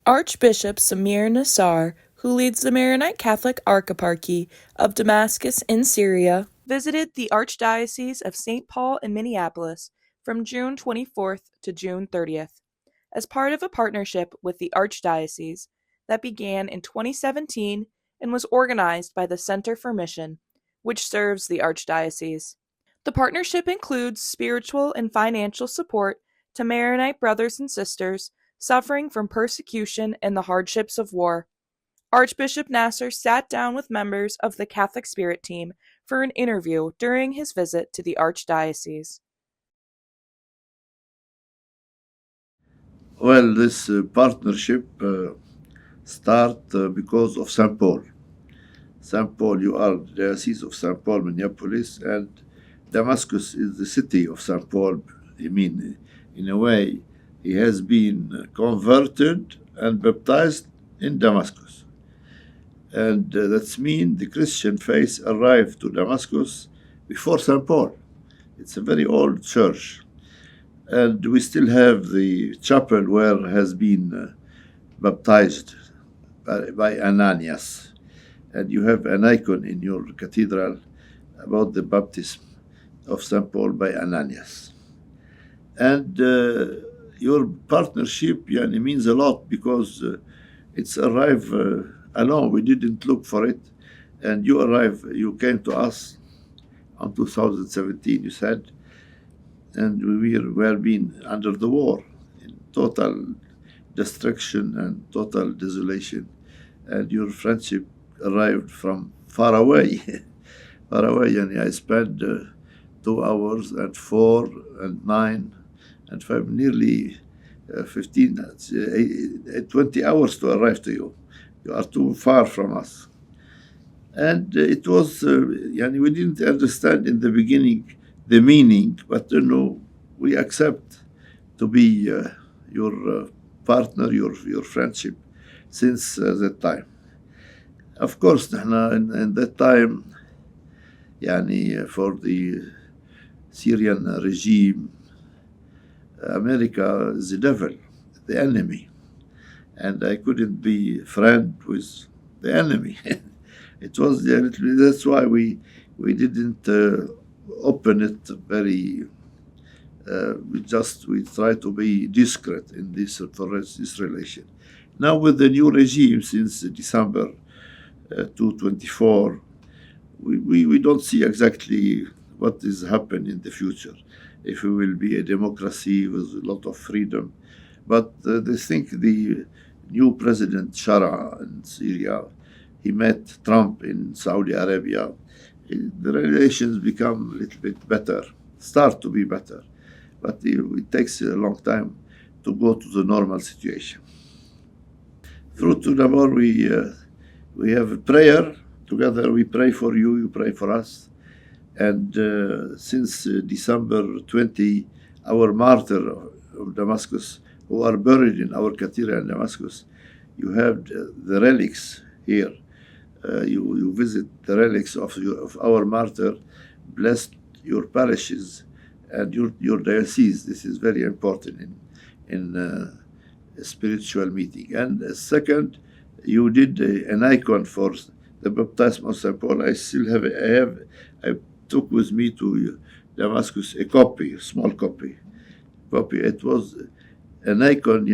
Archbishop Samir Nassar, who leads the Maronite Catholic Archeparchy of Damascus in Syria, visited the Archdiocese of St. Paul in Minneapolis from June 24th to June 30th, as part of a partnership with the Archdiocese that began in 2017 and was organized by the Center for Mission, which serves the Archdiocese. The partnership includes spiritual and financial support to Maronite brothers and sisters suffering from persecution and the hardships of war. Archbishop Nassar sat down with members of the Catholic Spirit team for an interview during his visit to the Archdiocese. Well, this partnership started because of St. Paul. St. Paul, you are the Diocese of St. Paul, Minneapolis, and Damascus is the city of St. Paul. I mean, in a way, he has been converted and baptized in Damascus. And that's mean the Christian faith arrived to Damascus before St. Paul. It's a very old church. And we still have the chapel where has been baptized by Ananias. And you have an icon in your cathedral about the baptism of St. Paul by Ananias. And your partnership means a lot because it's arrived alone. We didn't look for it. And you came to us in 2017, you said, and we were being under the war, in total destruction and total desolation. And your friendship arrived from far away, far away. And I spent 2 hours and 4 and 9 and 5, nearly 15, 20 hours to arrive to you. You are too far from us. And it was, we didn't understand in the beginning the meaning, but we accept to be your partner, your friendship since that time. Of course, in that time, for the Syrian regime, America is the devil, the enemy. And I couldn't be friend with the enemy. It was that's why we didn't open it very. We try to be discreet in this relation. Now with the new regime since December 2024, we don't see exactly what is happening in the future. If we will be a democracy with a lot of freedom, but they think the new president Shara in Syria, he met Trump in Saudi Arabia. The relations become a little bit better, start to be better, but it takes a long time to go to the normal situation. Through to Namor, we have a prayer together. We pray for you, you pray for us. And since December 20, our martyr of Damascus, who are buried in our cathedral in Damascus, you have the relics here. You visit the relics of our martyr, bless your parishes and your diocese. This is very important in a spiritual meeting. And second, you did an icon for the baptism of St. Paul. I still have I took with me to Damascus a copy, a small copy. It was an icon,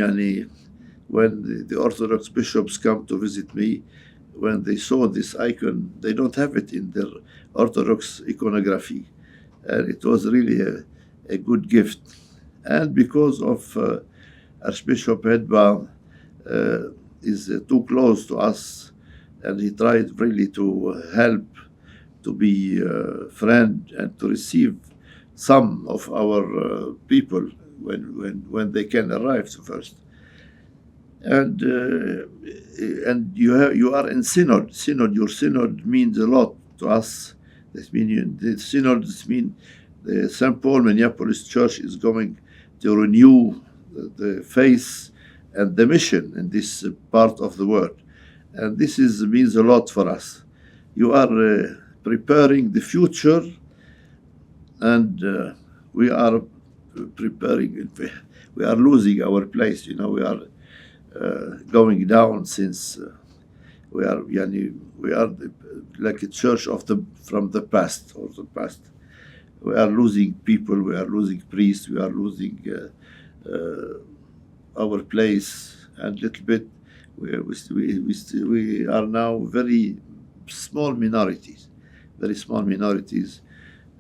when the Orthodox bishops come to visit me, when they saw this icon, they don't have it in their Orthodox iconography. And it was really a good gift. And because of Archbishop Hedba is too close to us, and he tried really to help, to be a friend, and to receive some of our people when they can arrive first. And you are in synod. Your synod means a lot to us. This means the synod. This means the St. Paul Minneapolis Church is going to renew the faith and the mission in this part of the world, and this means a lot for us. You are preparing the future, and we are preparing. We are losing our place. We are going down since we are like a church from the past or the past. We are losing people, we are losing priests, we are losing our place, and little bit we are now very small minorities,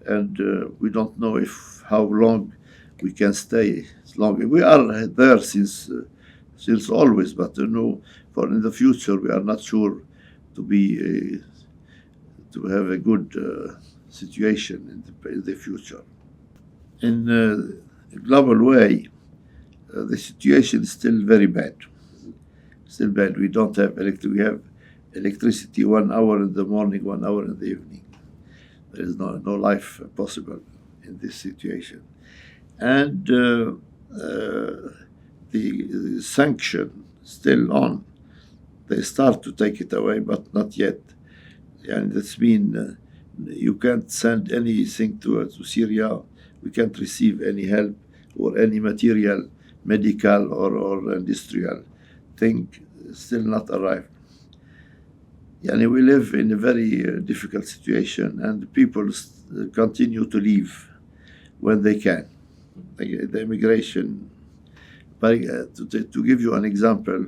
and we don't know how long we can stay. As long we are there since always, but for in the future we are not sure to have a good situation in the future. In a global way, the situation is still very bad. Still bad. We don't have we have electricity 1 hour in the morning, 1 hour in the evening. There is no life possible in this situation. And the sanction still on. They start to take it away, but not yet. And that's mean you can't send anything to Syria. We can't receive any help or any material, medical or industrial thing still not arrived. Yani we live in a very difficult situation, and people continue to leave when they can. The immigration. To give you an example,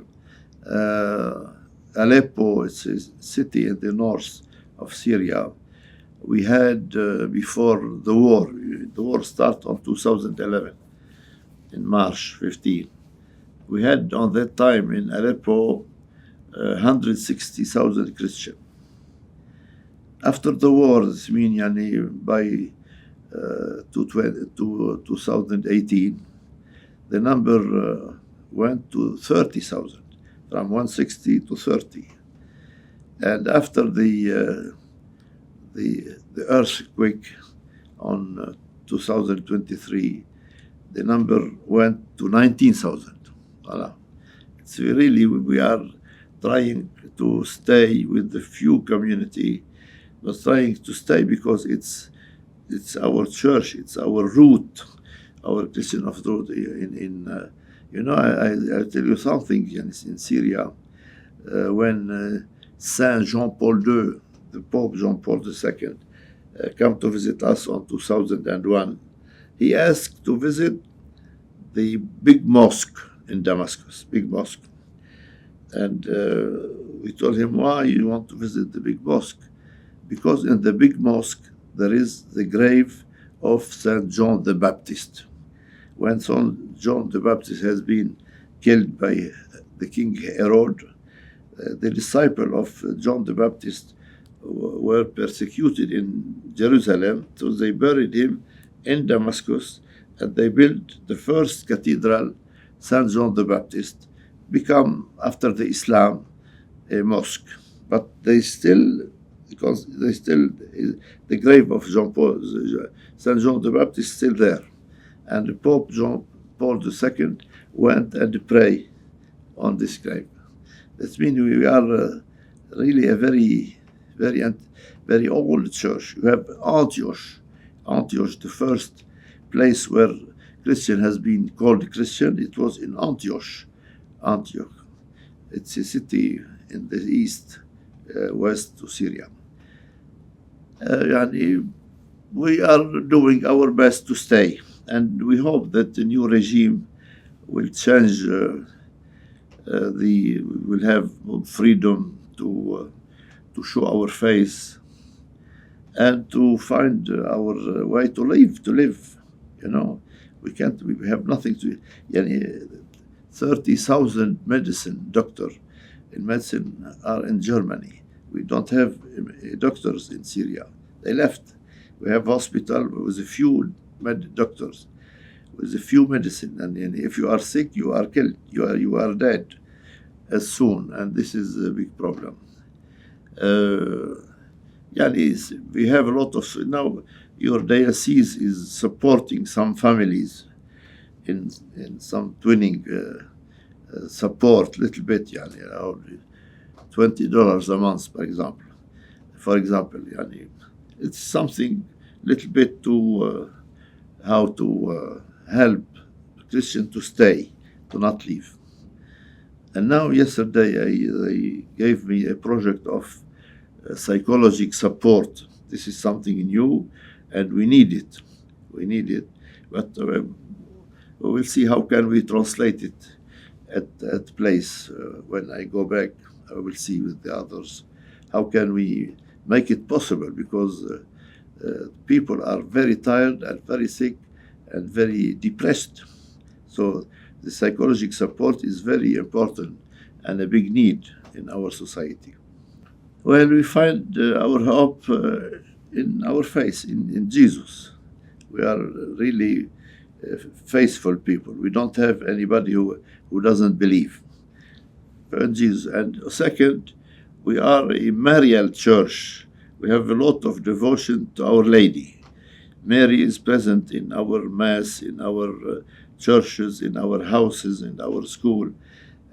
Aleppo, it's a city in the north of Syria. We had before the war started on 2011, in March 15. We had on that time in Aleppo 160,000 Christians. After the war, this means by 2018, the number went to 30,000, from 160 to 30. And after the earthquake on 2023, the number went to 19,000. Voilà. It's really, we are trying to stay with the few community, but trying to stay because it's our church, it's our root, our Christian of root. I tell you something. In Syria, when Saint Jean Paul II, the Pope Jean Paul II, come to visit us on 2001, he asked to visit the big mosque in Damascus, big mosque. And we told him, why you want to visit the big mosque? Because in the big mosque there is the grave of Saint John the Baptist. When Saint John the Baptist has been killed by the King Herod, the disciple of John the Baptist were persecuted in Jerusalem, so they buried him in Damascus, and they built the first cathedral, Saint John the Baptist, become, after the Islam, a mosque. But the grave of Saint John the Baptist is still there. And the Pope John Paul II went and prayed on this grave. That means we are really a very, very, very old church. We have Antioch, the first place where Christian has been called Christian. It was in Antioch. It's a city in the east, west to Syria. We are doing our best to stay, and we hope that the new regime will change. We will have freedom to show our face and to find our way to live. We can't. We have nothing to. 30,000 doctors in medicine are in Germany. We don't have doctors in Syria. They left. We have hospital with a few doctors, with a few medicine, and if you are sick, you are killed. You are dead as soon, and this is a big problem. We have a lot of now. Your diocese is supporting some families in some twinning support, little bit, $20 a month, for example. It's something little bit to how to help Christian to stay, to not leave. And now yesterday they gave me a project of psychological support. This is something new, and we need it. We need it, but we'll see how can we translate it at place. When I go back, I will see with the others how can we make it possible, because people are very tired and very sick and very depressed. So the psychological support is very important and a big need in our society. Well, we find our hope in our faith, in Jesus. We are really faithful people. We don't have anybody who doesn't believe in Jesus. And second, we are a Marial church. We have a lot of devotion to Our Lady. Mary is present in our Mass, in our churches, in our houses, in our school,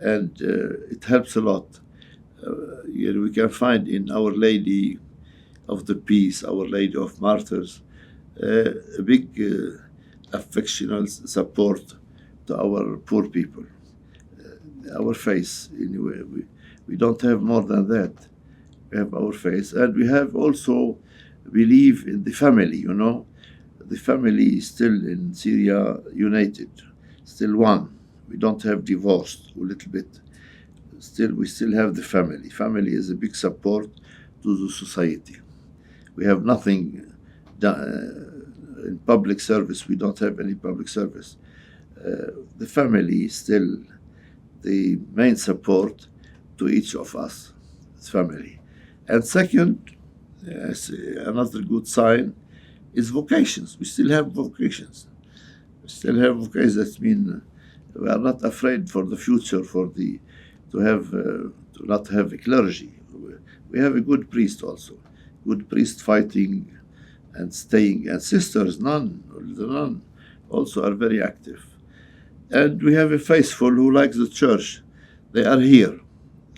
and it helps a lot. We can find in Our Lady of the Peace, Our Lady of Martyrs, a big affectional support to our poor people. Our faith, anyway, we don't have more than that. We have our faith, and we have also believe in the family. The family is still in Syria united, still one. We don't have divorced a little bit. We still have the family. Family is a big support to the society. We have nothing in public service. We don't have any public service. The family is still the main support to each of us, it's family. And second, another good sign is vocations. We still have vocations. That means we are not afraid for the future, to not have a clergy. We have a good priest also, good priest fighting and staying, and sisters, the nun also are very active. And we have a faithful who likes the church. They are here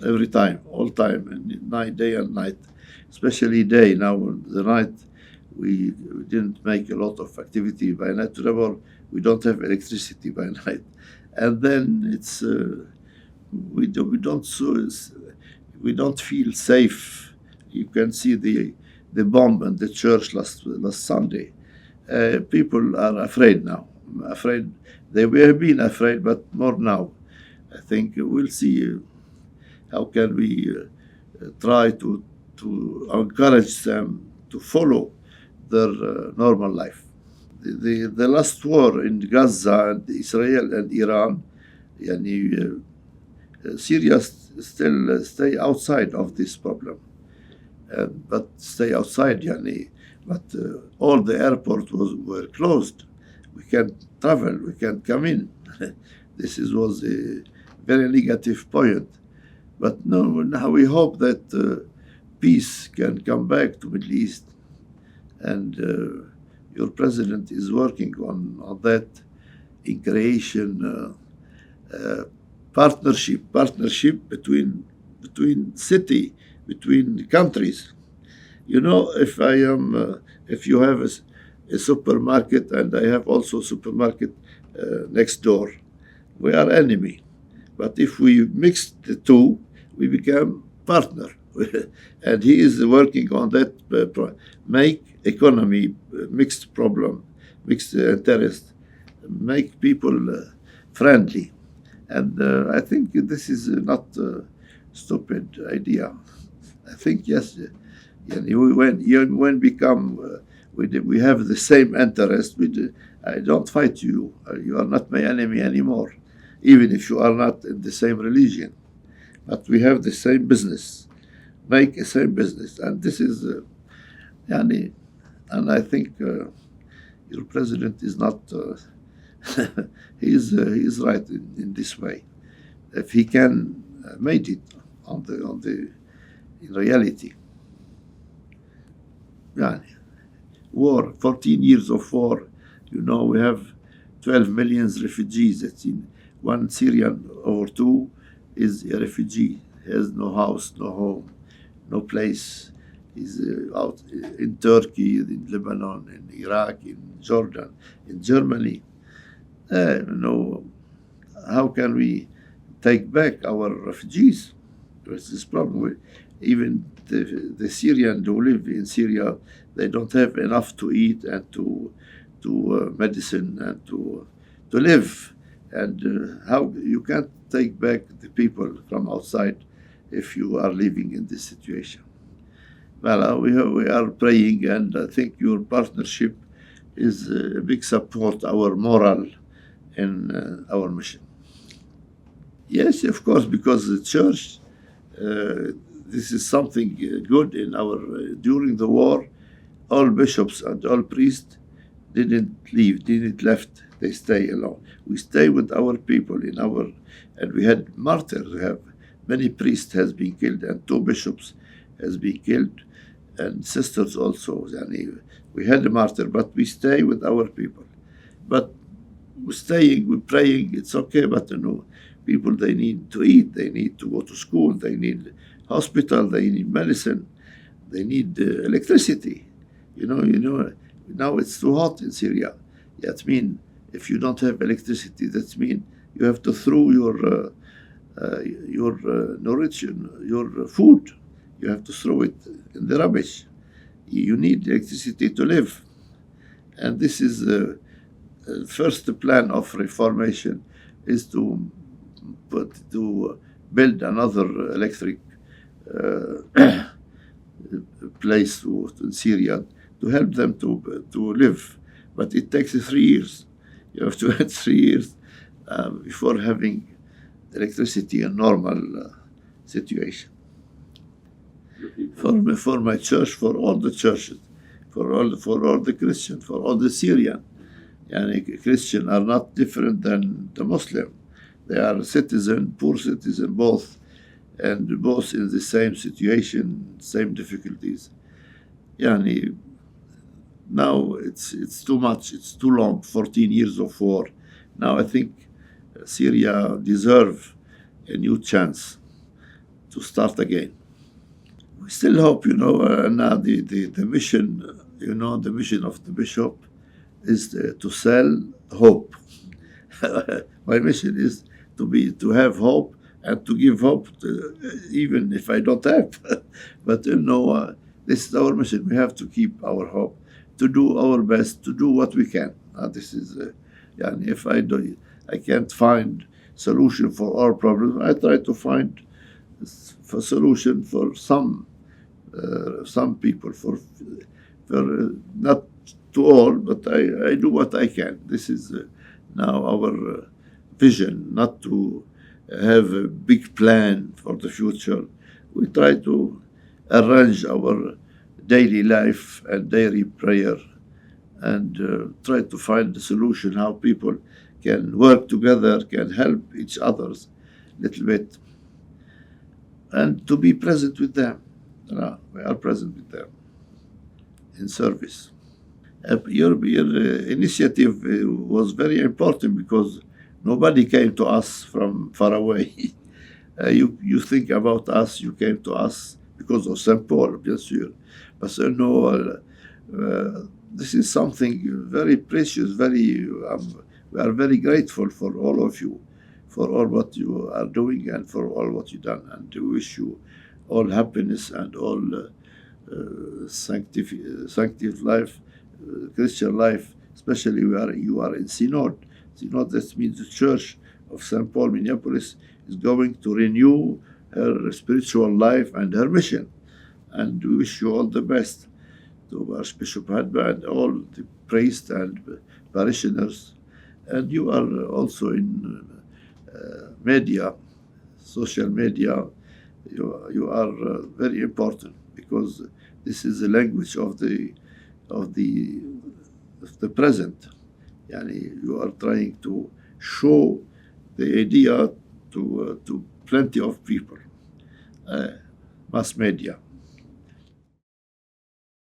every time, all time, and night, day and night, especially day. Now, the night, we didn't make a lot of activity by night. We don't have electricity by night, and then it's we don't feel safe. You can see the bomb in the church last Sunday. People are afraid now. Afraid. They have been afraid, but more now. I think we'll see how can we try to encourage them to follow their normal life. The last war in Gaza and Israel and Iran, Syria still stay outside of this problem, but stay outside, but all the airports were closed. We can't travel, we can't come in. This was a very negative point. But now we hope that peace can come back to Middle East, and your president is working on that, in creation partnership between countries. If you have a supermarket and I have also a supermarket next door, we are enemy. But if we mix the two, we become partner. And he is working on that, make economy mixed problem, mixed interest, make people friendly. And I think this is not a stupid idea. I think, yes, when become, we have the same interest. I don't fight you. You are not my enemy anymore, even if you are not in the same religion. But we have the same business, make the same business. And this is, and I think your president is not, he is right in this way. If he can made it in reality. War, 14 years of war. We have 12 million refugees. That's in one Syrian over two is a refugee. He has no house, no home, no place. He's out in Turkey, in Lebanon, in Iraq, in Jordan, in Germany. How can we take back our refugees. There's this problem. Even the Syrians who live in Syria, they don't have enough to eat and to medicine and to live. And how you can't take back the people from outside if you are living in this situation. Well, we are praying, and I think your partnership is a big support our moral in our mission. Yes, of course, because the church, this is something good in our, during the war, all bishops and all priests didn't leave, didn't left, they stay alone. We stay with our people and we had martyrs. We have many priests has been killed and 2 bishops has been killed and sisters also. We had a martyr, but we stay with our people. But we're staying, we're praying, it's okay, but people, they need to eat, they need to go to school, they need hospital, they need medicine, they need electricity. Now it's too hot in Syria. That means if you don't have electricity, that means you have to throw your nourishment, your food. You have to throw it in the rubbish. You need electricity to live. And this is the first plan of reformation, is to build another electric place in Syria to help them to live. But it takes 3 years. You have to wait 3 years before having electricity in normal situation. For my church, for all the churches, for all the Christians, for all the Syrian. Christians are not different than the Muslim. They are poor citizen, both, and both in the same situation, same difficulties. Now it's too much, it's too long, 14 years of war. Now I think Syria deserves a new chance to start again. We still hope, now the mission, the mission of the bishop is to sell hope. My mission is to have hope and to give hope, even if I don't have. But this is our mission. We have to keep our hope, to do our best, to do what we can. This is, if I can't find solution for our problems, I try to find a solution for some people, for not to all, but I do what I can. This is now our vision, not to have a big plan for the future. We try to arrange our daily life and daily prayer and try to find a solution how people can work together, can help each other a little bit, and to be present with them. We are present with them in service. Your initiative was very important because nobody came to us from far away. You think about us, you came to us because of St. Paul, bien sûr. But this is something very precious, we are very grateful for all of you, for all what you are doing and for all what you've done. And we wish you all happiness and all sanctified life, Christian life, especially you are in Synod. Synod, that means the Church of St. Paul, Minneapolis, is going to renew her spiritual life and her mission. And we wish you all the best, to Archbishop Hadba and all the priests and parishioners. And you are also in media, social media. You are very important because this is the language of the present. You are trying to show the idea to plenty of people. Mass media.